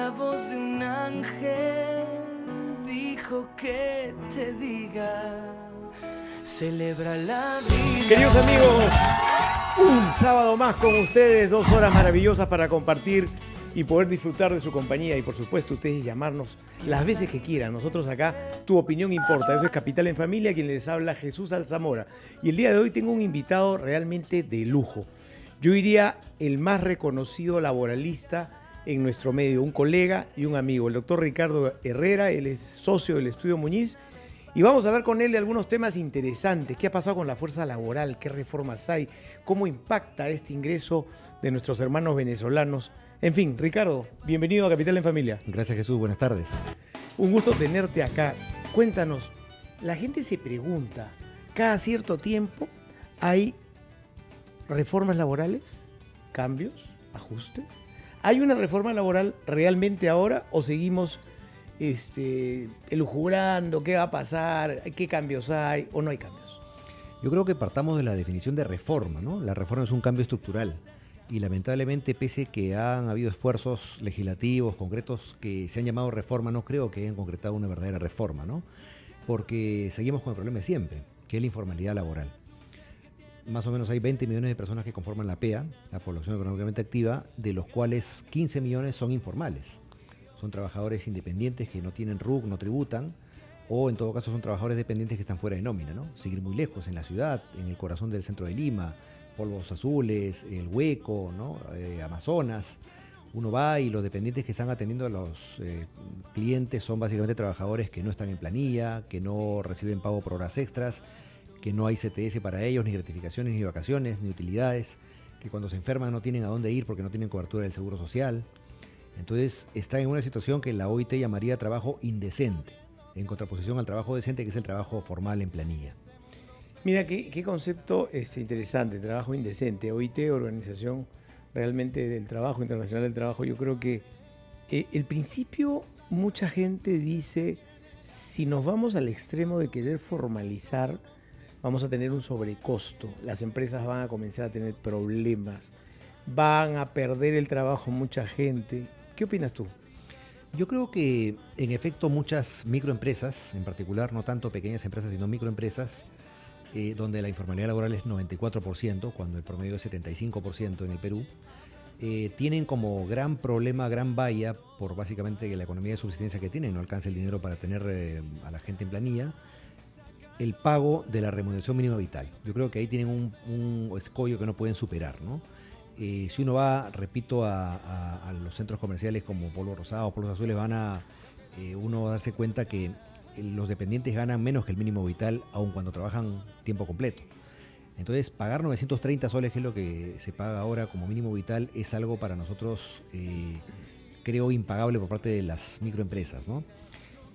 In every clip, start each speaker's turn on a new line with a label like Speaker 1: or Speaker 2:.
Speaker 1: la voz de un ángel dijo que te diga, celebra la vida.
Speaker 2: Queridos amigos, un sábado más con ustedes, 2 horas maravillosas para compartir y poder disfrutar de su compañía y por supuesto ustedes llamarnos las veces que quieran. Nosotros acá, tu opinión importa. Eso es Capital en Familia, quien les habla Jesús Alzamora. Y el día de hoy tengo un invitado realmente de lujo. Yo diría el más reconocido laboralista en nuestro medio, un colega y un amigo, el doctor Ricardo Herrera. Él es socio del Estudio Muñiz. Y vamos a hablar con él de algunos temas interesantes. ¿Qué ha pasado con la fuerza laboral? ¿Qué reformas hay? ¿Cómo impacta este ingreso de nuestros hermanos venezolanos? En fin, Ricardo, bienvenido a Capital en Familia.
Speaker 3: Gracias, Jesús. Buenas tardes.
Speaker 2: Un gusto tenerte acá. Cuéntanos, la gente se pregunta, ¿cada cierto tiempo hay reformas laborales? ¿Cambios? ¿Ajustes? ¿Hay una reforma laboral realmente ahora o seguimos elucubrando qué va a pasar, qué cambios hay o no hay cambios?
Speaker 3: Yo creo que partamos de la definición de reforma, ¿no? La reforma es un cambio estructural y lamentablemente, pese que han habido esfuerzos legislativos concretos que se han llamado reforma, no creo que hayan concretado una verdadera reforma, ¿no? Porque seguimos con el problema de siempre, que es la informalidad laboral. Más o menos hay 20 millones de personas que conforman la PEA, la población económicamente activa, de los cuales 15 millones son informales. Son trabajadores independientes que no tienen RUC, no tributan, o en todo caso son trabajadores dependientes que están fuera de nómina, ¿no? Seguir muy lejos, en la ciudad, en el corazón del centro de Lima, Polvos Azules, El Hueco, ¿no? Amazonas. Uno va y los dependientes que están atendiendo a los clientes son básicamente trabajadores que no están en planilla, que no reciben pago por horas extras, que no hay CTS para ellos, ni gratificaciones, ni vacaciones, ni utilidades, que cuando se enferman no tienen a dónde ir porque no tienen cobertura del Seguro Social. Entonces está en una situación que la OIT llamaría trabajo indecente, en contraposición al trabajo decente, que es el trabajo formal en planilla.
Speaker 2: Mira, qué concepto interesante, trabajo indecente. OIT, Organización realmente del Trabajo, Internacional del Trabajo. Yo creo que el principio, mucha gente dice, si nos vamos al extremo de querer formalizar, vamos a tener un sobrecosto. Las empresas van a comenzar a tener problemas, van a perder el trabajo mucha gente. ¿Qué opinas tú?
Speaker 3: Yo creo que, en efecto, muchas microempresas, en particular, no tanto pequeñas empresas, sino microempresas, donde la informalidad laboral es 94%, cuando el promedio es 75% en el Perú, tienen como gran problema, gran valla, por básicamente la economía de subsistencia que tienen, no alcanza el dinero para tener a la gente en planilla, el pago de la remuneración mínima vital. Yo creo que ahí tienen un escollo que no pueden superar, ¿no? Si uno va, repito, a los centros comerciales como Polvo Rosado, Polvos Azules, uno va a darse cuenta que los dependientes ganan menos que el mínimo vital, aun cuando trabajan tiempo completo. Entonces, pagar 930 soles, que es lo que se paga ahora como mínimo vital, es algo para nosotros, creo, impagable por parte de las microempresas, ¿no?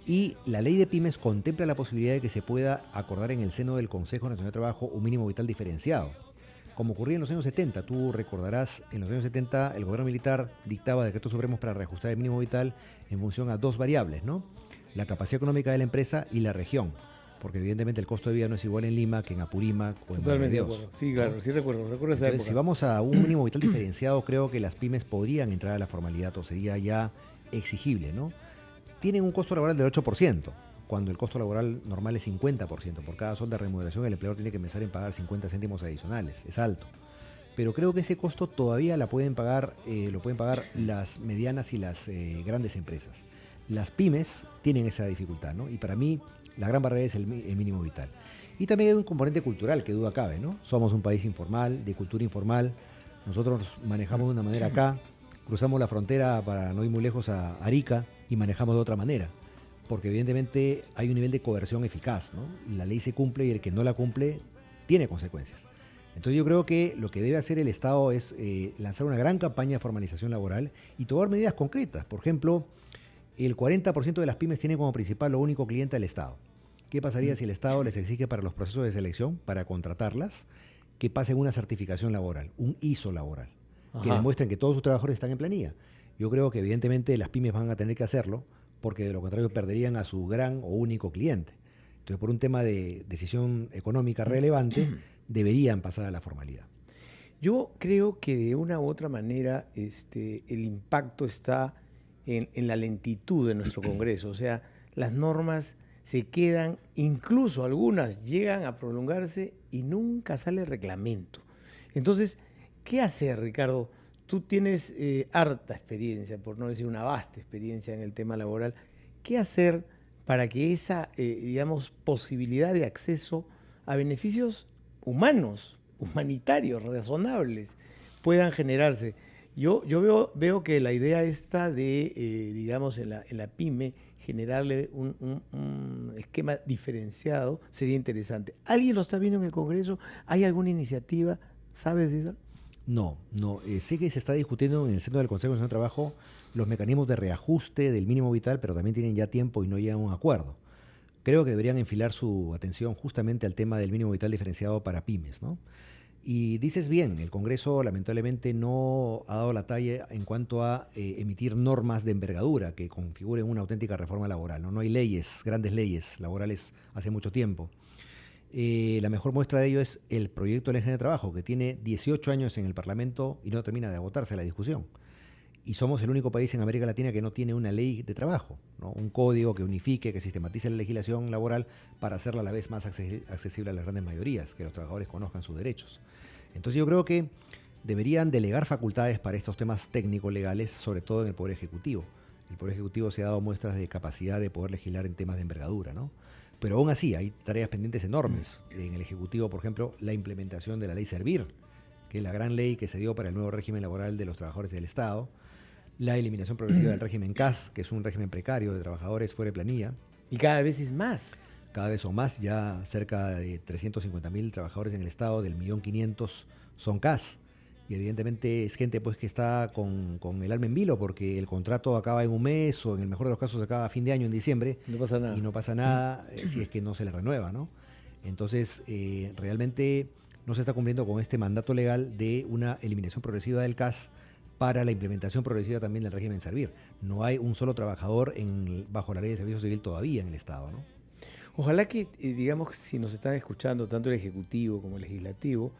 Speaker 3: Y la ley de pymes contempla la posibilidad de que se pueda acordar en el seno del Consejo Nacional de Trabajo un mínimo vital diferenciado. Como ocurría en los años 70, tú recordarás, en los años 70 el gobierno militar dictaba decretos supremos para reajustar el mínimo vital en función a 2 variables, ¿no? La capacidad económica de la empresa y la región, porque evidentemente el costo de vida no es igual en Lima que en Apurímac o en
Speaker 2: Totalmente de
Speaker 3: Dios.
Speaker 2: acuerdo. Sí, claro, sí recuerdo esa
Speaker 3: Entonces,
Speaker 2: época.
Speaker 3: si vamos a un mínimo vital diferenciado, creo que las pymes podrían entrar a la formalidad o sería ya exigible, ¿no? Tienen un costo laboral del 8%, cuando el costo laboral normal es 50%. Por cada sol de remuneración el empleador tiene que empezar en pagar 50 céntimos adicionales, es alto. Pero creo que ese costo todavía lo pueden pagar las medianas y las grandes empresas. Las pymes tienen esa dificultad, ¿no? Y para mí la gran barrera es el mínimo vital. Y también hay un componente cultural que duda cabe, ¿no? Somos un país informal, de cultura informal. Nosotros nos manejamos de una manera acá, cruzamos la frontera para no ir muy lejos a Arica y manejamos de otra manera. Porque evidentemente hay un nivel de coerción eficaz, ¿no? La ley se cumple y el que no la cumple tiene consecuencias. Entonces yo creo que lo que debe hacer el Estado es lanzar una gran campaña de formalización laboral y tomar medidas concretas. Por ejemplo, el 40% de las pymes tienen como principal o único cliente al Estado. ¿Qué pasaría si el Estado les exige para los procesos de selección, para contratarlas, que pasen una certificación laboral, un ISO laboral, que demuestren que todos sus trabajadores están en planilla? Yo creo que evidentemente las pymes van a tener que hacerlo, porque de lo contrario perderían a su gran o único cliente. Entonces, por un tema de decisión económica relevante, deberían pasar a la formalidad.
Speaker 2: Yo creo que de una u otra manera el impacto está en la lentitud de nuestro Congreso. O sea, las normas se quedan, incluso algunas llegan a prolongarse y nunca sale reglamento. Entonces, ¿qué hacer, Ricardo? Tú tienes harta experiencia, por no decir una vasta experiencia en el tema laboral. ¿Qué hacer para que esa, digamos, posibilidad de acceso a beneficios humanos, humanitarios, razonables, puedan generarse? Yo veo que la idea esta de, digamos, en la pyme, generarle un esquema diferenciado sería interesante. ¿Alguien lo está viendo en el Congreso? ¿Hay alguna iniciativa? ¿Sabes de eso?
Speaker 3: No. Sé que se está discutiendo en el seno del Consejo Nacional de Trabajo los mecanismos de reajuste del mínimo vital, pero también tienen ya tiempo y no llegan a un acuerdo. Creo que deberían enfilar su atención justamente al tema del mínimo vital diferenciado para pymes, ¿no? Y dices bien, el Congreso lamentablemente no ha dado la talla en cuanto a emitir normas de envergadura que configuren una auténtica reforma laboral, ¿no? No hay leyes, grandes leyes laborales hace mucho tiempo. La mejor muestra de ello es el proyecto de ley de trabajo, que tiene 18 años en el Parlamento y no termina de agotarse la discusión. Y somos el único país en América Latina que no tiene una ley de trabajo, ¿no? Un código que unifique, que sistematice la legislación laboral para hacerla a la vez más accesible a las grandes mayorías, que los trabajadores conozcan sus derechos. Entonces yo creo que deberían delegar facultades para estos temas técnico-legales, sobre todo en el Poder Ejecutivo. El Poder Ejecutivo se ha dado muestras de capacidad de poder legislar en temas de envergadura, ¿no? Pero aún así hay tareas pendientes enormes. En el Ejecutivo, por ejemplo, la implementación de la Ley Servir, que es la gran ley que se dio para el nuevo régimen laboral de los trabajadores del Estado, la eliminación progresiva del régimen CAS, que es un régimen precario de trabajadores fuera de planilla.
Speaker 2: Y cada vez es más.
Speaker 3: Cada vez son más, ya cerca de 350.000 trabajadores en el Estado, del 1.500.000 son CAS. Y evidentemente es gente pues que está con el alma en vilo, porque el contrato acaba en un mes o en el mejor de los casos acaba a fin de año, en diciembre.
Speaker 2: No pasa nada.
Speaker 3: Y no pasa nada si es que no se le renueva, ¿no? Entonces, realmente no se está cumpliendo con este mandato legal de una eliminación progresiva del CAS para la implementación progresiva también del régimen Servir. No hay un solo trabajador bajo la ley de servicio civil todavía en el Estado, ¿no?
Speaker 2: Ojalá que, digamos, si nos están escuchando tanto el Ejecutivo como el Legislativo,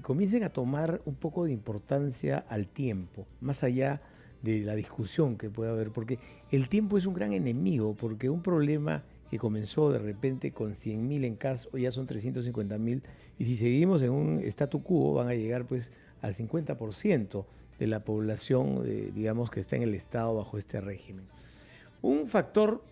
Speaker 2: comiencen a tomar un poco de importancia al tiempo, más allá de la discusión que pueda haber, porque el tiempo es un gran enemigo, porque un problema que comenzó de repente con 100.000 en CAS, hoy ya son 350.000, y si seguimos en un statu quo van a llegar pues al 50% de la población, digamos, que está en el Estado bajo este régimen. Un factor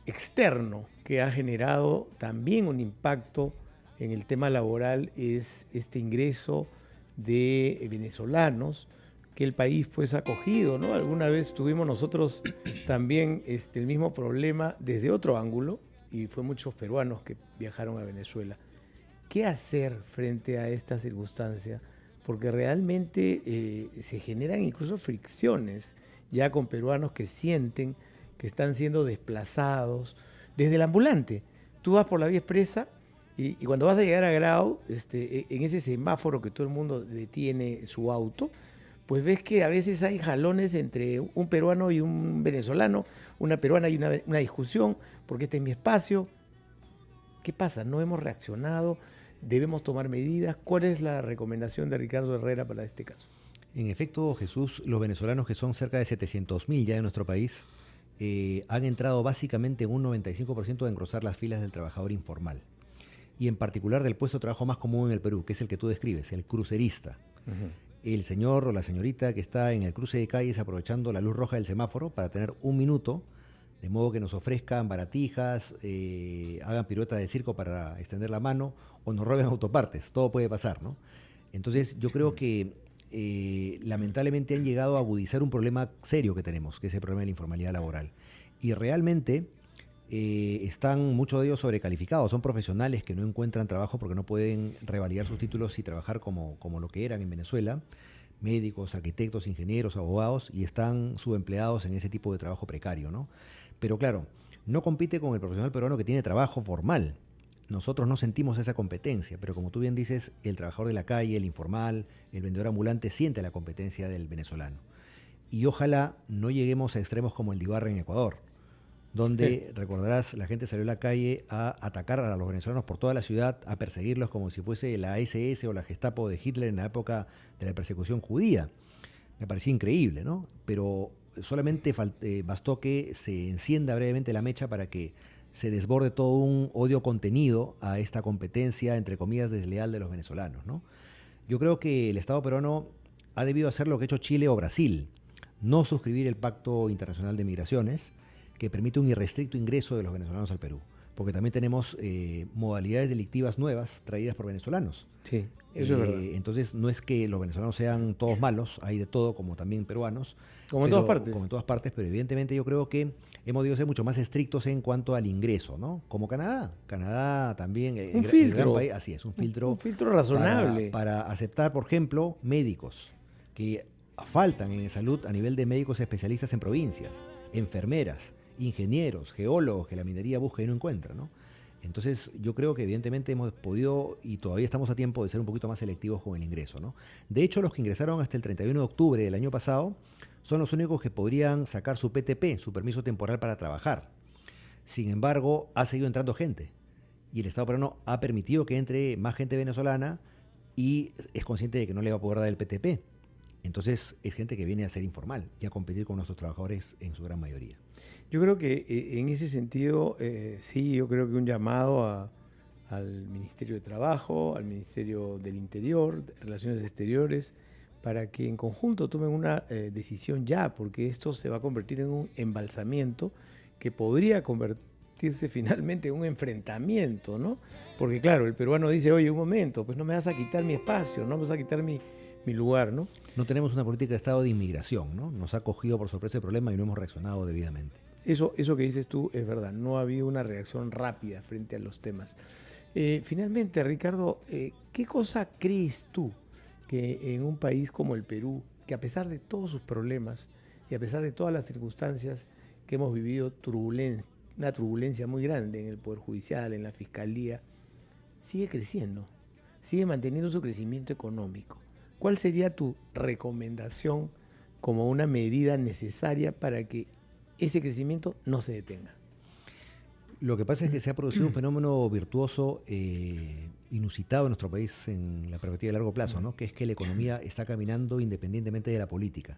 Speaker 2: externo que ha generado también un impacto en el tema laboral es este ingreso de venezolanos que el país pues ha acogido, ¿no? Alguna vez tuvimos nosotros también el mismo problema desde otro ángulo y fue muchos peruanos que viajaron a Venezuela. ¿Qué hacer frente a esta circunstancia? Porque realmente se generan incluso fricciones ya con peruanos que sienten que están siendo desplazados desde el ambulante. Tú vas por la vía expresa y cuando vas a llegar a Grau, en ese semáforo que todo el mundo detiene su auto, pues ves que a veces hay jalones entre un peruano y un venezolano, una peruana y una discusión, porque este es mi espacio. ¿Qué pasa? No hemos reaccionado, debemos tomar medidas. ¿Cuál es la recomendación de Ricardo Herrera para este caso?
Speaker 3: En efecto, Jesús, los venezolanos, que son cerca de 700.000 ya en nuestro país, han entrado básicamente en un 95% de engrosar las filas del trabajador informal. Y en particular del puesto de trabajo más común en el Perú, que es el que tú describes, el crucerista. El señor o la señorita que está en el cruce de calles aprovechando la luz roja del semáforo para tener un minuto, de modo que nos ofrezcan baratijas, hagan piruetas de circo para extender la mano o nos roben autopartes. Todo puede pasar, ¿no? Entonces yo creo que lamentablemente han llegado a agudizar un problema serio que tenemos, que es el problema de la informalidad laboral. Y realmente están muchos de ellos sobrecalificados, son profesionales que no encuentran trabajo porque no pueden revalidar sus títulos y trabajar como lo que eran en Venezuela, médicos, arquitectos, ingenieros, abogados, y están subempleados en ese tipo de trabajo precario, ¿no? Pero claro, no compite con el profesional peruano que tiene trabajo formal. Nosotros no sentimos esa competencia, pero como tú bien dices, el trabajador de la calle, el informal, el vendedor ambulante siente la competencia del venezolano. Y ojalá no lleguemos a extremos como el de Ibarra en Ecuador, donde, recordarás, la gente salió a la calle a atacar a los venezolanos por toda la ciudad, a perseguirlos como si fuese la SS o la Gestapo de Hitler en la época de la persecución judía. Me parecía increíble, ¿no? Pero solamente bastó que se encienda brevemente la mecha para que se desborde todo un odio contenido a esta competencia, entre comillas, desleal de los venezolanos, ¿no? Yo creo que el Estado peruano ha debido hacer lo que ha hecho Chile o Brasil, no suscribir el Pacto Internacional de Migraciones, que permite un irrestricto ingreso de los venezolanos al Perú, porque también tenemos modalidades delictivas nuevas traídas por venezolanos.
Speaker 2: Sí, eso es verdad.
Speaker 3: Entonces no es que los venezolanos sean todos malos, hay de todo, como también peruanos.
Speaker 2: Como en todas partes.
Speaker 3: Como en todas partes, pero evidentemente yo creo que hemos debido ser mucho más estrictos en cuanto al ingreso, ¿no? Como Canadá. Canadá también,
Speaker 2: Un filtro.
Speaker 3: el gran país, así es, un filtro.
Speaker 2: Un filtro razonable.
Speaker 3: Para aceptar, por ejemplo, médicos, que faltan en salud a nivel de médicos especialistas en provincias, enfermeras, ingenieros, geólogos que la minería busca y no encuentra, ¿no? Entonces yo creo que evidentemente hemos podido y todavía estamos a tiempo de ser un poquito más selectivos con el ingreso, ¿no? De hecho, los que ingresaron hasta el 31 de octubre del año pasado son los únicos que podrían sacar su PTP, su permiso temporal para trabajar. Sin embargo, ha seguido entrando gente y el Estado peruano ha permitido que entre más gente venezolana y es consciente de que no le va a poder dar el PTP. Entonces es gente que viene a ser informal y a competir con nuestros trabajadores en su gran mayoría.
Speaker 2: Yo creo que en ese sentido, sí, yo creo que un llamado al Ministerio de Trabajo, al Ministerio del Interior, de Relaciones Exteriores, para que en conjunto tomen una decisión ya, porque esto se va a convertir en un embalsamiento que podría convertirse finalmente en un enfrentamiento, ¿no? Porque claro, el peruano dice, oye, un momento, pues no me vas a quitar mi espacio, no me vas a quitar mi lugar, ¿no?
Speaker 3: No tenemos una política de Estado de inmigración, ¿no? Nos ha cogido por sorpresa el problema y no hemos reaccionado debidamente.
Speaker 2: Eso que dices tú es verdad, no ha habido una reacción rápida frente a los temas. Finalmente, Ricardo, ¿qué cosa crees tú que en un país como el Perú, que a pesar de todos sus problemas y a pesar de todas las circunstancias que hemos vivido, una turbulencia muy grande en el Poder Judicial, en la Fiscalía, sigue creciendo, sigue manteniendo su crecimiento económico? ¿Cuál sería tu recomendación como una medida necesaria para que ese crecimiento no se detenga?
Speaker 3: Lo que pasa es que se ha producido un fenómeno virtuoso inusitado en nuestro país en la perspectiva de largo plazo, ¿no? Que es que la economía está caminando independientemente de la política.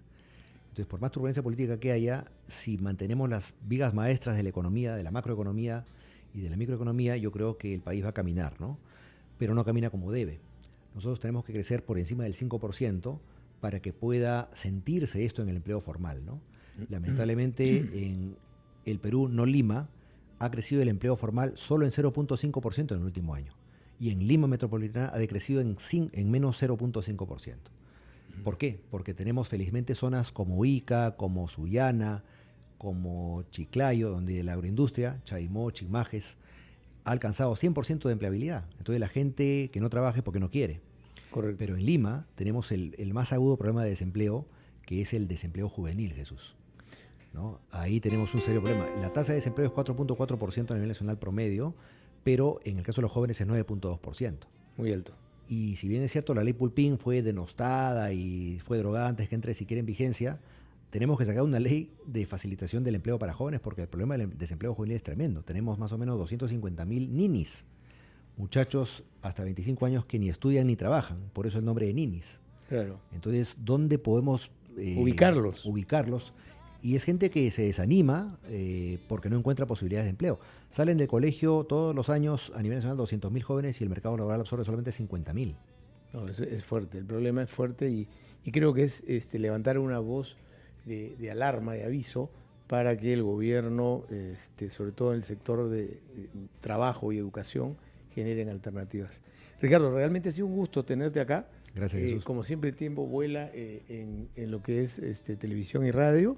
Speaker 3: Entonces, por más turbulencia política que haya, si mantenemos las vigas maestras de la economía, de la macroeconomía y de la microeconomía, yo creo que el país va a caminar, ¿no? Pero no camina como debe. Nosotros tenemos que crecer por encima del 5% para que pueda sentirse esto en el empleo formal, ¿no? Lamentablemente, en el Perú, no Lima, ha crecido el empleo formal solo en 0.5% en el último año. Y en Lima Metropolitana ha decrecido en menos 0.5%. ¿Por qué? Porque tenemos felizmente zonas como Ica, como Sullana, como Chiclayo, donde la agroindustria, Chaimó, Chimajes, ha alcanzado 100% de empleabilidad. Entonces la gente que no trabaja es porque no quiere.
Speaker 2: Correcto.
Speaker 3: Pero en Lima tenemos el más agudo problema de desempleo, que es el desempleo juvenil, Jesús, ¿no? Ahí tenemos un serio problema. La tasa de desempleo es 4.4% a nivel nacional promedio, pero en el caso de los jóvenes es 9.2%.
Speaker 2: Muy alto.
Speaker 3: Y si bien es cierto, la ley Pulpín fue denostada y fue drogada antes que entre siquiera en vigencia, tenemos que sacar una ley de facilitación del empleo para jóvenes porque el problema del desempleo juvenil es tremendo. Tenemos más o menos 250.000 ninis, muchachos hasta 25 años que ni estudian ni trabajan, por eso el nombre de ninis.
Speaker 2: Claro.
Speaker 3: Entonces, ¿dónde podemos
Speaker 2: ubicarlos?
Speaker 3: Y es gente que se desanima porque no encuentra posibilidades de empleo. Salen del colegio todos los años a nivel nacional 200.000 jóvenes y el mercado laboral absorbe solamente 50.000.
Speaker 2: No, es fuerte, el problema es fuerte y creo que es levantar una voz de alarma, de aviso, para que el gobierno, sobre todo en el sector de trabajo y educación, generen alternativas. Ricardo, realmente ha sido un gusto tenerte acá.
Speaker 3: Gracias, Jesús.
Speaker 2: Como siempre, el tiempo vuela en lo que es televisión y radio.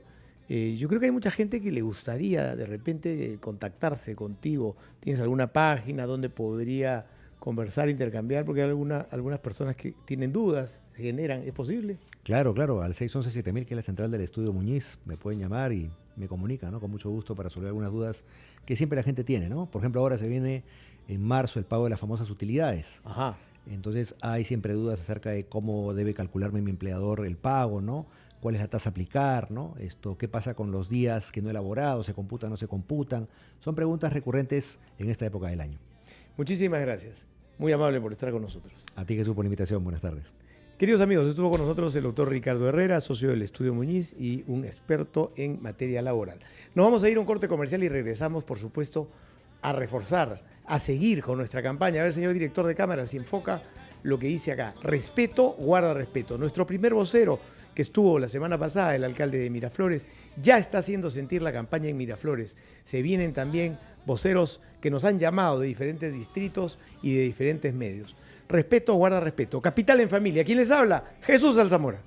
Speaker 2: Yo creo que hay mucha gente que le gustaría de repente contactarse contigo. ¿Tienes alguna página donde podría conversar, intercambiar? Porque hay algunas personas que tienen dudas, generan. ¿Es posible?
Speaker 3: Claro, al 611-7000, que es la central del Estudio Muñiz, me pueden llamar y me comunican, ¿no? Con mucho gusto para resolver algunas dudas que siempre la gente tiene, ¿no? Por ejemplo, ahora se viene en marzo el pago de las famosas utilidades.
Speaker 2: Ajá.
Speaker 3: Entonces hay siempre dudas acerca de cómo debe calcularme mi empleador el pago, ¿no? ¿Cuál es la tasa a aplicar, ¿no? ¿Qué pasa con los días que no he elaborado? ¿Se computan o no se computan? Son preguntas recurrentes en esta época del año.
Speaker 2: Muchísimas gracias. Muy amable por estar con nosotros.
Speaker 3: A ti, Jesús, por la invitación. Buenas tardes.
Speaker 2: Queridos amigos, estuvo con nosotros el doctor Ricardo Herrera, socio del Estudio Muñiz y un experto en materia laboral. Nos vamos a ir a un corte comercial y regresamos, por supuesto, a reforzar, a seguir con nuestra campaña. A ver, señor director de cámara, si enfoca lo que dice acá. Respeto, guarda respeto. Nuestro primer vocero, que estuvo la semana pasada, el alcalde de Miraflores, ya está haciendo sentir la campaña en Miraflores. Se vienen también voceros que nos han llamado de diferentes distritos y de diferentes medios. Respeto, guarda respeto. Capital en familia. ¿Quién les habla? Jesús Alzamora.